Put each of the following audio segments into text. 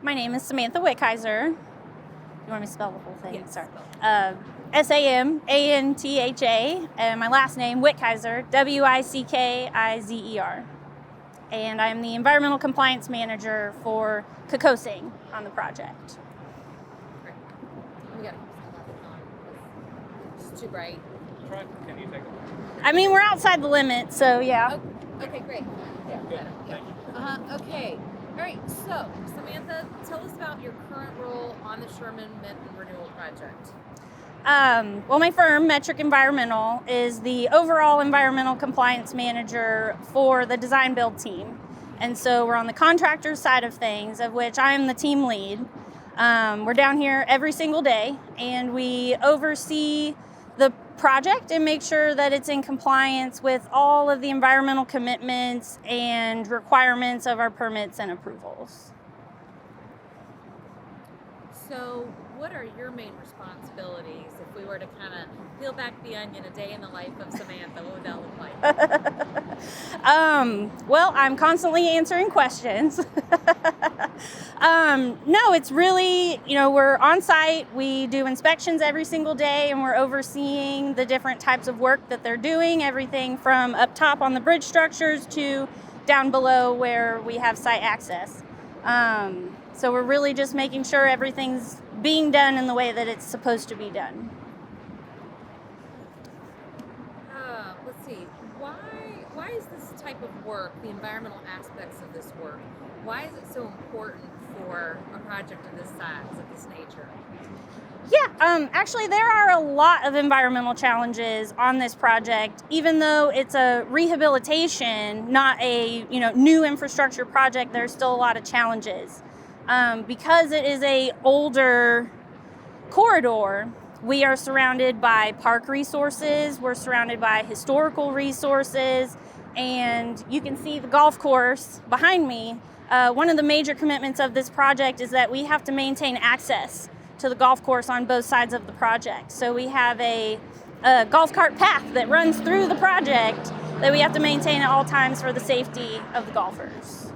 My name is Samantha Wickizer. You want me to spell the whole thing? Yes. Sorry. Samantha, and my last name, Wickizer, Wickizer. And I'm the Environmental Compliance Manager for Kokosing on the project. Great. We got it's too bright. Can you take a look? I mean, we're outside the limit, so yeah. Oh, okay, great. Yeah, good. Thank you. Okay. All right. So, Samantha, tell us about your current role on the Sherman Minton Renewal project. Well, my firm, Metric Environmental, is the overall environmental compliance manager for the design build team. And so we're on the contractor side of things, of which I am the team lead. We're down here every single day, and we oversee the project and make sure that it's in compliance with all of the environmental commitments and requirements of our permits and approvals. So, what are your main responsibilities if we were to kind of peel back the onion, a day in the life of Samantha? What would that look like? Well, I'm constantly answering questions. No, it's really, we're on site. We do inspections every single day, and we're overseeing the different types of work that they're doing, everything from up top on the bridge structures to down below where we have site access. So we're really just making sure everything's being done in the way that it's supposed to be done. Let's see. Why is this type of work, the environmental aspects of this work, why is it so important for a project of this size, of this nature? Yeah, actually there are a lot of environmental challenges on this project, even though it's a rehabilitation, not a new infrastructure project. There's still a lot of challenges. Because it is a older corridor, we are surrounded by park resources, we're surrounded by historical resources, and you can see the golf course behind me. One of the major commitments of this project is that we have to maintain access to the golf course on both sides of the project. So we have a golf cart path that runs through the project that we have to maintain at all times for the safety of the golfers.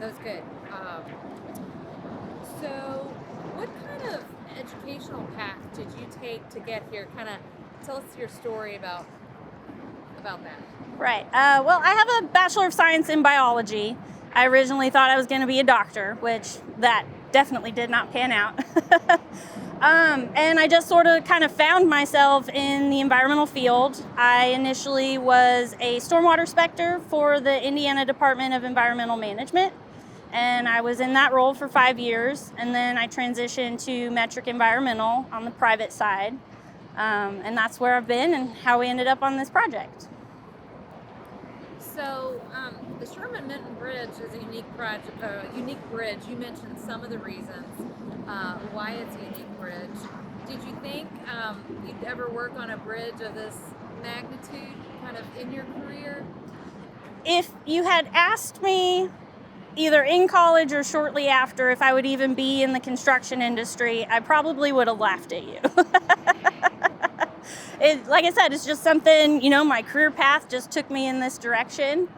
That's good. So, what kind of educational path did you take to get here? Kind of tell us your story about that. Right. Well, I have a Bachelor of Science in Biology. I originally thought I was going to be a doctor, which that definitely did not pan out. And I just sort of kind of found myself in the environmental field. I initially was a stormwater inspector for the Indiana Department of Environmental Management, and I was in that role for 5 years, and then I transitioned to Metric Environmental on the private side, and that's where I've been and how we ended up on this project. So, the Sherman Minton Bridge is a unique bridge. You mentioned some of the reasons why it's a unique bridge. Did you think you'd ever work on a bridge of this magnitude kind of in your career? If you had asked me either in college or shortly after if I would even be in the construction industry, I probably would have laughed at you. Like I said, it's just something, my career path just took me in this direction.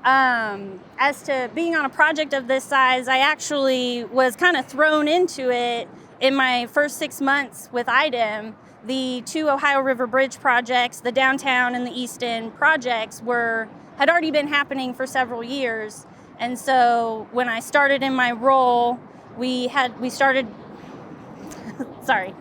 As to being on a project of this size, I actually was kind of thrown into it in my first 6 months with IDEM. The 2 Ohio River Bridge projects, the downtown and the East End projects had already been happening for several years. And so when I started in my role, we started, sorry.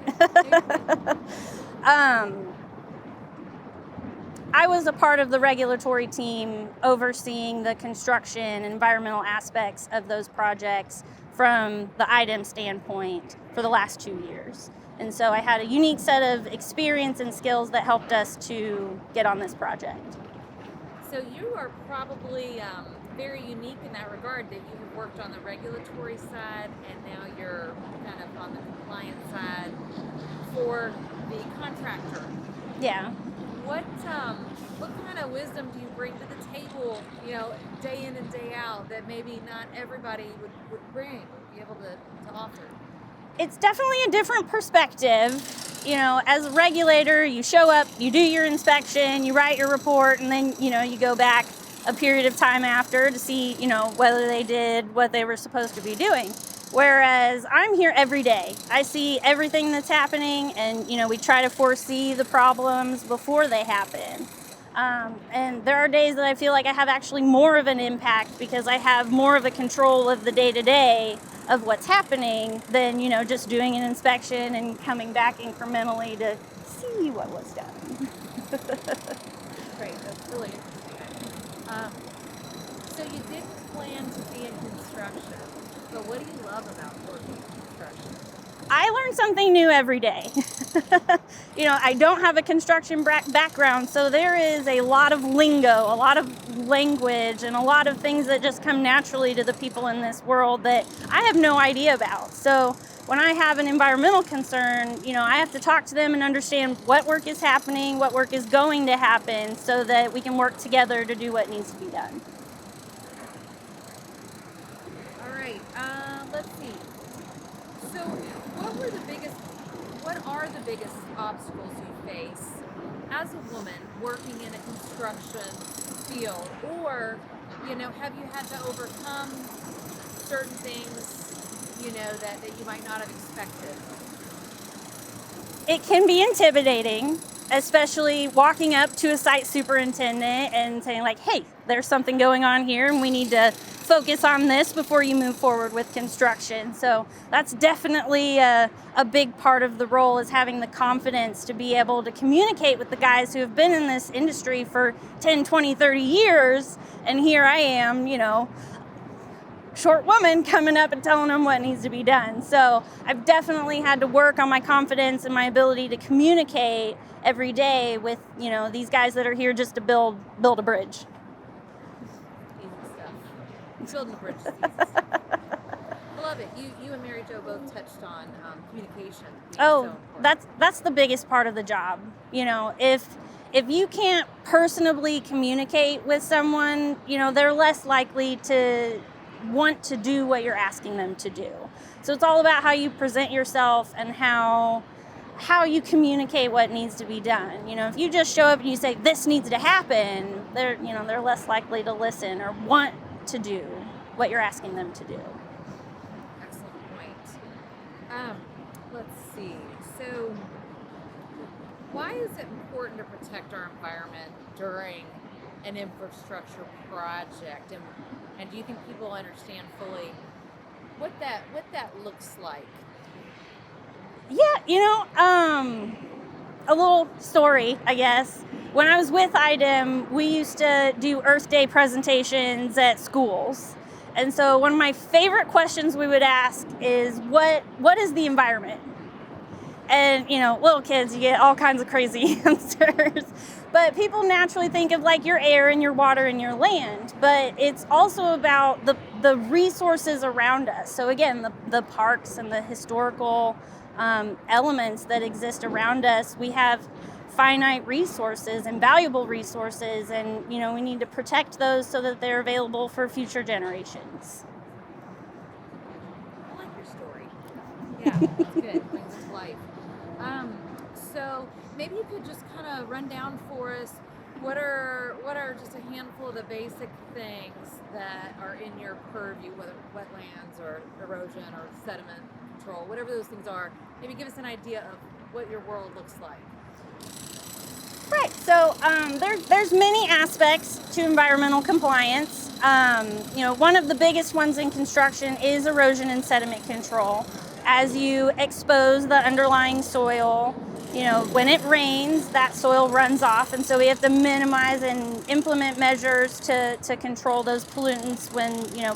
I was a part of the regulatory team overseeing the construction and environmental aspects of those projects from the IDEM standpoint for the last 2 years. And so I had a unique set of experience and skills that helped us to get on this project. So you are probably very unique in that regard, that you have worked on the regulatory side and now you're kind of on the compliance side for the contractor. Yeah. What kind of wisdom do you bring to the table, day in and day out, that maybe not everybody would be able to offer? It's definitely a different perspective. As a regulator, you show up, you do your inspection, you write your report, and then, you go back a period of time after to see, whether they did what they were supposed to be doing. Whereas I'm here every day. I see everything that's happening, and, we try to foresee the problems before they happen. And there are days that I feel like I have actually more of an impact because I have more of a control of the day-to-day of what's happening than, just doing an inspection and coming back incrementally to see what was done. Great, that's really interesting. So you didn't plan to be in construction, but what do you love about working in construction? I learn something new every day. I don't have a construction background, so there is a lot of lingo, a lot of language, and a lot of things that just come naturally to the people in this world that I have no idea about. So when I have an environmental concern, I have to talk to them and understand what work is happening, what work is going to happen, so that we can work together to do what needs to be done. All right, let's see. So what are the biggest obstacles you face as a woman working in a construction field? Or, have you had to overcome certain things, that you might not have expected? It can be intimidating, especially walking up to a site superintendent and saying like, hey, there's something going on here and we need to focus on this before you move forward with construction. So that's definitely a big part of the role, is having the confidence to be able to communicate with the guys who have been in this industry for 10, 20, 30 years. And here I am, short woman coming up and telling them what needs to be done. So I've definitely had to work on my confidence and my ability to communicate every day with, these guys that are here just to build a bridge. Easy stuff. Building the bridge is easy stuff. I love it. You and Mary Jo both touched on communication. Oh, that's the biggest part of the job. If you can't personally communicate with someone, they're less likely to want to do what you're asking them to do. So it's all about how you present yourself and how you communicate what needs to be done. If you just show up and you say this needs to happen, they're less likely to listen or want to do what you're asking them to do. Excellent point. Let's see. So why is it important to protect our environment during an infrastructure project, and do you think people understand fully what that looks like? Yeah, a little story, I guess. When I was with IDEM, we used to do Earth Day presentations at schools. And so one of my favorite questions we would ask is, what is the environment? And, little kids, you get all kinds of crazy answers. But people naturally think of like your air and your water and your land. But it's also about the resources around us. So again, the parks and the historical elements that exist around us. We have finite resources and valuable resources, and we need to protect those so that they're available for future generations. I like your story. Yeah, that's good. Brings it to life. So maybe you could just kind of run down for us what are just a handful of the basic things that are in your purview, whether wetlands or erosion or sediment control, whatever those things are. Maybe give us an idea of what your world looks like. Right. So there's many aspects to environmental compliance. One of the biggest ones in construction is erosion and sediment control. As you expose the underlying soil, when it rains, that soil runs off, and so we have to minimize and implement measures to control those pollutants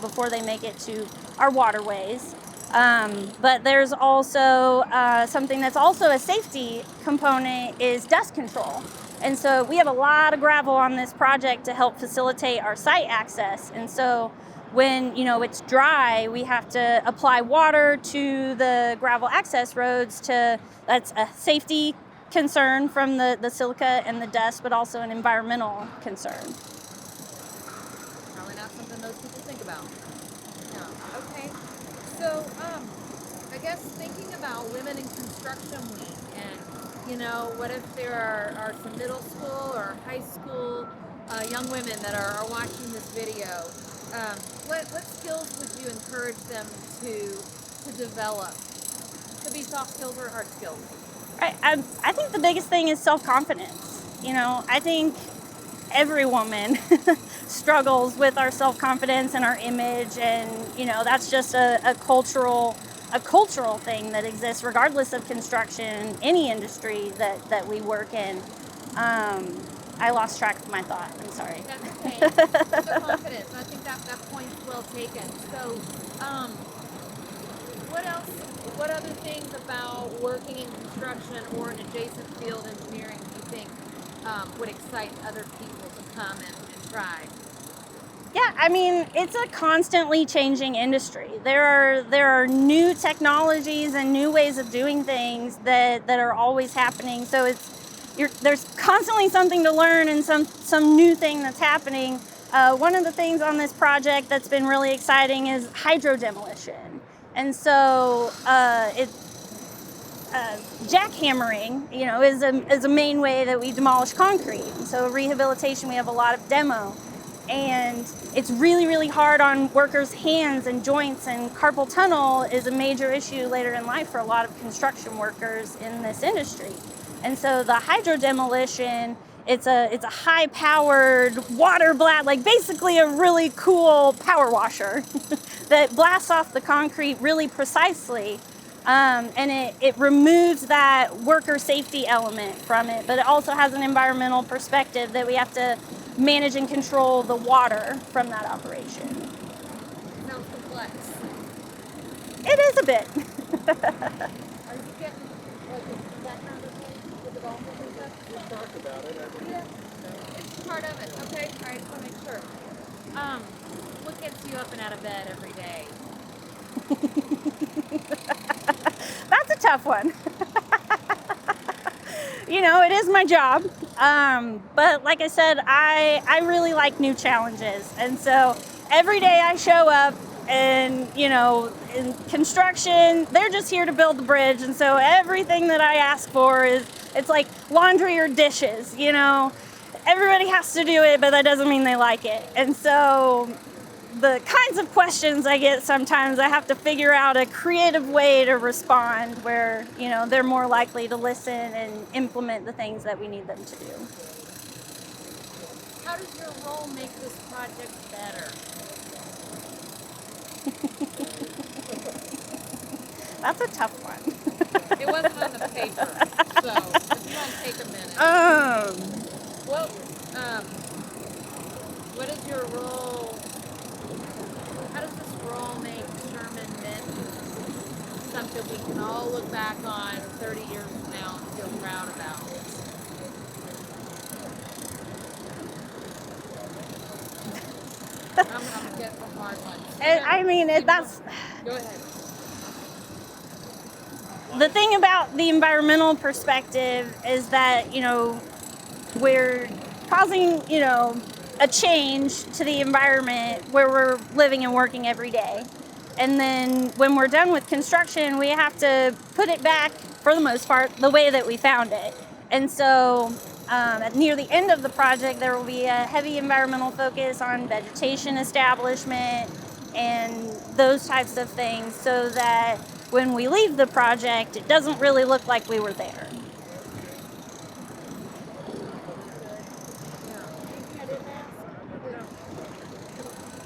before they make it to our waterways. But there's also something that's also a safety component is dust control. And so we have a lot of gravel on this project to help facilitate our site access. And so when it's dry, we have to apply water to the gravel access roads. That's a safety concern from the silica and the dust, but also an environmental concern. Probably not something most people think about. No. Okay. So I guess thinking about Women in Construction Week, and what if there are some middle school or high school young women that are watching this video, what skills would you encourage them to develop? To be soft skills or hard skills? I think the biggest thing is self-confidence. You know, I think every woman struggles with our self-confidence and our image, and you know that's just a cultural thing that exists regardless of construction, any industry that we work in. I lost track of my thought. I'm sorry. That's okay. So confidence. I think that point's well taken. So, what else? What other things about working in construction or an adjacent field, engineering, do you think would excite other people to come and try? Yeah, I mean, it's a constantly changing industry. There are new technologies and new ways of doing things that are always happening. So there's constantly something to learn and some new thing that's happening. One of the things on this project that's been really exciting is hydro demolition, and so jackhammering, you know, is a main way that we demolish concrete. And so rehabilitation, we have a lot of demo. And it's really, really hard on workers' hands and joints, and carpal tunnel is a major issue later in life for a lot of construction workers in this industry. And so the hydro demolition, it's a high-powered water blast, like basically a really cool power washer that blasts off the concrete really precisely. And it removes that worker safety element from it, but it also has an environmental perspective that we have to manage and control the water from that operation. Sounds complex. It is a bit. Are you getting that kind of thing with the golfers and stuff? We've talked about it. Yeah. It's part of it. Okay. All right. Just want to make sure. What gets you up and out of bed every day? That's a tough one. You know, it is my job. But like I said, I really like new challenges. And so every day I show up, and, you know, in construction, they're just here to build the bridge. And so everything that I ask for it's like laundry or dishes, you know. Everybody has to do it, but that doesn't mean they like it. And so the kinds of questions I get sometimes, I have to figure out a creative way to respond where, you know, they're more likely to listen and implement the things that we need them to do. How does your role make this project better? That's a tough one. It wasn't on the paper, so if you want to take a minute. Well, what is your role? How does this role make Sherman Minton something we can all look back on 30 years from now and feel proud about? I'm gonna get some hard ones. I mean, that's Go ahead. the thing about the environmental perspective is that, you know, we're causing, you know, a change to the environment where we're living and working every day. And then when we're done with construction, we have to put it back, for the most part, the way that we found it. And so near the end of the project, there will be a heavy environmental focus on vegetation establishment and those types of things, so that when we leave the project, it doesn't really look like we were there.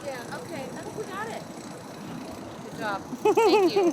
Yeah, okay. I think we got it. Good job. Thank you.